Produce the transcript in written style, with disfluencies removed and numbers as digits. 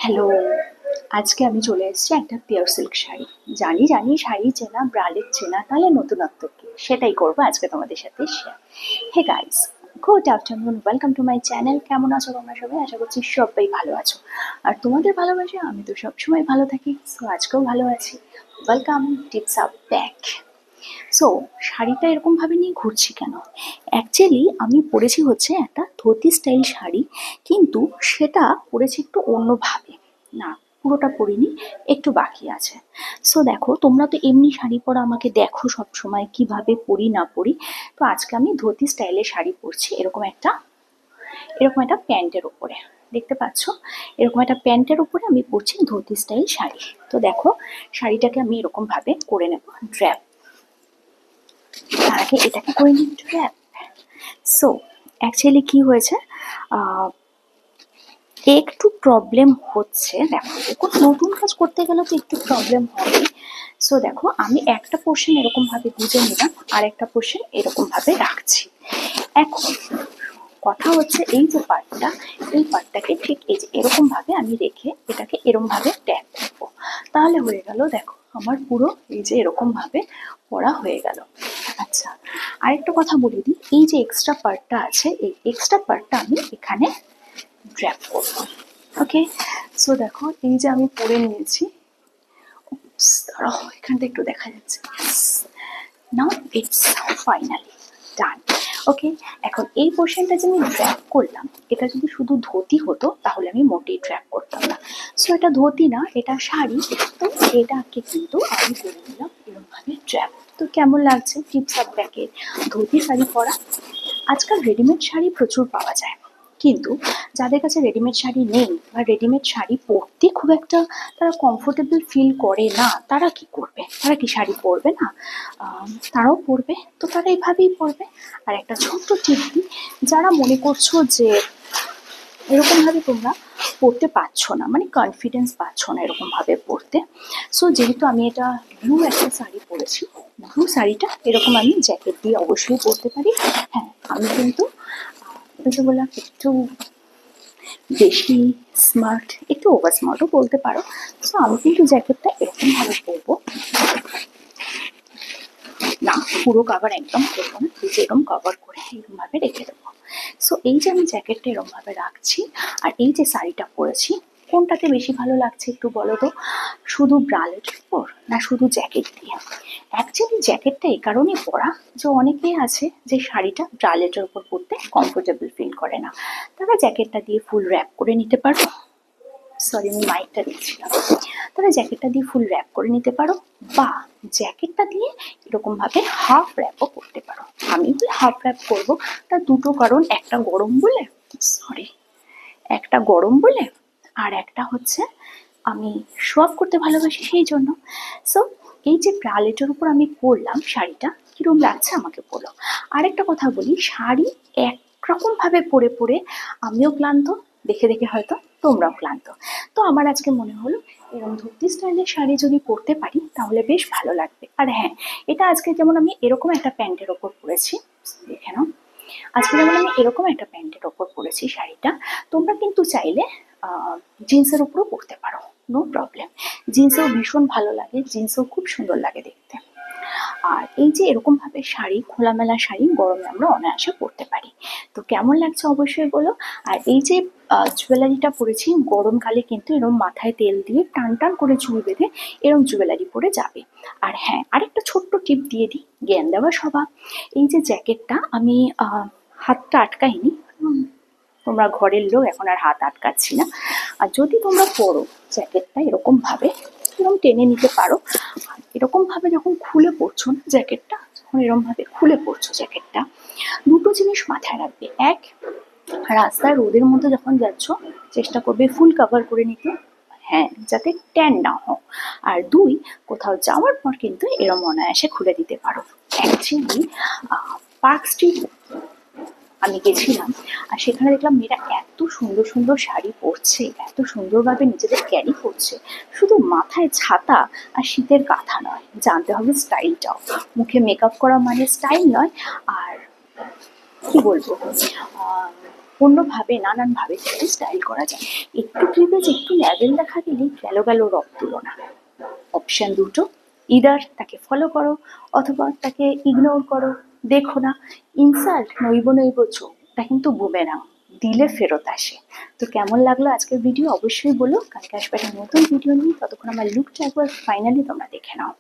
Hello, আজকে আমি চলে এসেছি একটা পিওর সিল্ক শাড়ি। জানি জানি শাড়ি চেনা ব্রালের চেনা, তাহলে নতুনত্ব কি সেটাই করবো আজকে তোমাদের সাথে share. Hey guys, good afternoon, welcome to my channel. কেমন আছো তোমরা সবাই? আশা করছি সবাই ভালো আছো। আর তোমাদের ভালোবাসে আমি তো সবসময় ভালো থাকি, সো আজকেও ভালো আছি। Welcome, tips up back. So শাড়িটা এরকমভাবে নিয়ে ঘুরছি কেন? অ্যাকচুয়ালি আমি পরেছি হচ্ছে একটা ধুতি স্টাইল শাড়ি, কিন্তু সেটা পরেছি একটু অন্যভাবে। না, পুরোটা পরিনি, একটু বাকি আছে। সো দেখো, তোমরা তো এমনি শাড়ি পরা আমাকে দেখো সব সময় কিভাবে পরি না পরি। তো আজকে আমি ধুতি স্টাইলের শাড়ি পরছি, এরকম একটা প্যান্টের উপরে। দেখতে পাচ্ছ, এরকম একটা প্যান্টের উপরে আমি পরছি ধুতি স্টাইল শাড়ি। তো দেখো, শাড়িটাকে আমি এরকম ভাবে করে নেব ড্র্যাপ। তার আগে এটাকে করে নিই একটু র্যাপ। সো অ্যাকচুয়ালি কি হয়েছে, আহ, একটু প্রবলেম হচ্ছে। দেখো, কোনো নতুন কাজ করতে গেলে তো একটু প্রবলেম হবে। সো দেখো, আমি একটা পোর্শন এরকম ভাবে গুঁজে নিলাম, আর একটা পোর্শন এরকম ভাবে রাখছি। এখন কথা হচ্ছে, এই যে পার্টটা, এই পার্টটাকে ঠিক এই যে এরকম ভাবে আমি রেখে এটাকে এরকম ভাবে ট্যাপ করবো। তাহলে হয়ে গেল, দেখো আমার পুরো এই যে এরকম ভাবে পড়া হয়ে গেল। আচ্ছা, আরেকটা কথা বলে দিই, এই যে এক্সট্রা পার্টটা আছে, এই এক্সট্রা পার্টটা আমি এখানে ড্র্যাপ করবো। ওকে, সো দেখো এই যে আমি পরে নিয়েছি। দাঁড়াও, এখানটা একটু দেখা যাচ্ছে। নাও ইটস ফাইনালি ডান। ওকে, এখন এই পোর্শনটা যে আমি ড্র্যাপ করলাম, এটা যদি শুধু ধুতি হতো তাহলে আমি মোটেই ড্র্যাপ করতাম না। সো এটা ধুতি না, এটা শাড়ি। তো এটাকে কিন্তু আমি করে নিলাম এরকমভাবে ড্র্যাপ। তো কেমন লাগছে টিপস আপ ব্যাকে ধুতি শাড়ি পরা? আজকাল রেডিমেড শাড়ি প্রচুর পাওয়া যায়, কিন্তু যাদের কাছে রেডিমেড শাড়ি নেই বা রেডিমেড শাড়ি পরতে খুব একটা তারা কমফোর্টেবল ফিল করে না, তারা কি করবে? তারা কি শাড়ি পরবে না? তারাও পরবে, তো তারা এইভাবেই পরবে। আর একটা ছোট্ট টিপ দিই, যারা মনে করছো যে এরকমভাবে তোমরা পড়তে পারছো না, মানে কনফিডেন্স পাচ্ছ না এরকমভাবে পড়তে, সো যেহেতু আমি এটা ব্লু একটা শাড়ি পরেছি, ব্লু শাড়িটা এরকম আমি জ্যাকেট দিয়ে অবশ্যই পরতে পারি। হ্যাঁ, আমি কিন্তু ওই যে বললাম, একটু বেশি স্মার্ট, একটু ওভার স্মার্টও বলতে পারো। সো আমি কিন্তু জ্যাকেটটা এরকমভাবে পরবো না, পুরো কাভার একদম করবো না, এই যে এরকম কভার করে এরকমভাবে রেখে দেবো। সো এই যে আমি জ্যাকেটটা এরকমভাবে রাখছি, আর এই যে শাড়িটা পরেছি, কোনটাতে বেশি ভালো লাগছে একটু বলো তো? শুধু ব্রালের উপর না শুধু জ্যাকেট দিয়ে? অ্যাকচুয়ালি জ্যাকেটটা এই কারণেই পরা যে অনেকেই আছে যে শাড়িটা ব্রালেটের উপর পরতে কমফোর্টেবল ফিল করে না, তারা জ্যাকেটটা দিয়ে ফুল র্যাপ করে নিতে পারো। সরি, আমি মাইকটা দেখছিলাম। তাহলে জ্যাকেটটা দিয়ে ফুল র্যাপ করে নিতে পারো, বা জ্যাকেটটা দিয়ে এরকমভাবে হাফ র্যাপও করতে পারো। আমি বলি হাফ র্যাপ করবো, তার দুটো কারণ, একটা গরম বলে, সরি, একটা গরম বলে, আর একটা হচ্ছে আমি শো অফ করতে ভালোবাসি সেই জন্য। সো এই যে ব্রালেটের উপর আমি পরলাম শাড়িটা, কিরম লাগছে আমাকে বলো। আরেকটা কথা বলি, শাড়ি একরকম ভাবে পরে পরে আমিও ক্লান্ত, দেখে দেখে হয়তো তোমরাও ক্লান্ত। তো আমার আজকে মনে হলো এরকম ধুতি স্টাইলের শাড়ি যদি পরতে পারি তাহলে বেশ ভালো লাগবে। আর হ্যাঁ, এটা আজকে যেমন আমি এরকম একটা প্যান্টের ওপর পরেছি, দেখে নাও। আজকে যেমন আমি এরকম একটা প্যান্টের ওপর পরেছি শাড়িটা, তোমরা কিন্তু চাইলে জিন্সের উপরও পরতে পারো, নো প্রবলেম। জিন্সেও ভীষণ ভালো লাগে, জিন্সেও খুব সুন্দর লাগে দেখতে। আর এই যে এরকম ভাবে শাড়ি, খোলামেলা শাড়ি গরমে আমরা অনায়াসে পরতে পারি। তো কেমন লাগছে অবশ্যই বলো। আর এই যে জুয়েলারিটা পরেছি, গরমকালে কিন্তু এরকম মাথায় তেল দিয়ে টান টান করে চুল বেঁধে এরকম জুয়েলারি পরে যাবে। আর হ্যাঁ, আরেকটা ছোট্ট টিপ দিয়ে দিই, জ্ঞান দেওয়া স্বভাব। এই যে জ্যাকেটটা আমি হাতটা আটকাইনি, তোমরা ঘরের লোক, এখন আর হাত আটকাচ্ছি না। আর যদি তোমরা পরো জ্যাকেটটা এরকম ভাবে, এরকম টেনে নিতে পারো। এরকম ভাবে যখন খুলে পড়ছো না জ্যাকেটটা, যখন এরকম ভাবে খুলে পড়ছো জ্যাকেটটা, দুটো জিনিস মাথায় রাখবে। এক, রাস্তায় রোদের মধ্যে যখন যাচ্ছ চেষ্টা করবে ফুল কভার করে নিতে, হ্যাঁ, যাতে ট্যান না হোক। আর দুই, কোথাও যাওয়ার পর কিন্তু এরম অনায়াসে খুলে দিতে পারো। অ্যাকচুয়ালি পার্ক স্ট্রিট আমি গেছিলাম, আর সেখানে দেখলাম মেয়েরা এত সুন্দর সুন্দর শাড়ি পরছে, এত সুন্দরভাবে নিজেদের ক্যারি করছে। শুধু মাথায় ছাতা আর শীতের কাঁথা নয়, জানতে হবে স্টাইলটাও। মুখে মেকআপ করা মানে স্টাইল নয়। আর কি বলবো, সম্পূর্ণভাবে নানানভাবে কিন্তু স্টাইল করা যায়। একটু ক্লিভেজ একটু লেভেল দেখা গেলেই গেল রব তুলনা। অপশন দুটো, ইদার তাকে ফলো করো অথবা তাকে ইগনোর করো, দেখো না। ইনসাল্ট নৈব চোখটা কিন্তু বুমেরাং, দিলে ফেরত আসে। তো কেমন লাগলো আজকের ভিডিও অবশ্যই বলো। কালকে আসবে একটা নতুন ভিডিও নিয়ে, ততক্ষণ আমার লুকটা একবার ফাইনালি তোমরা দেখে নাও।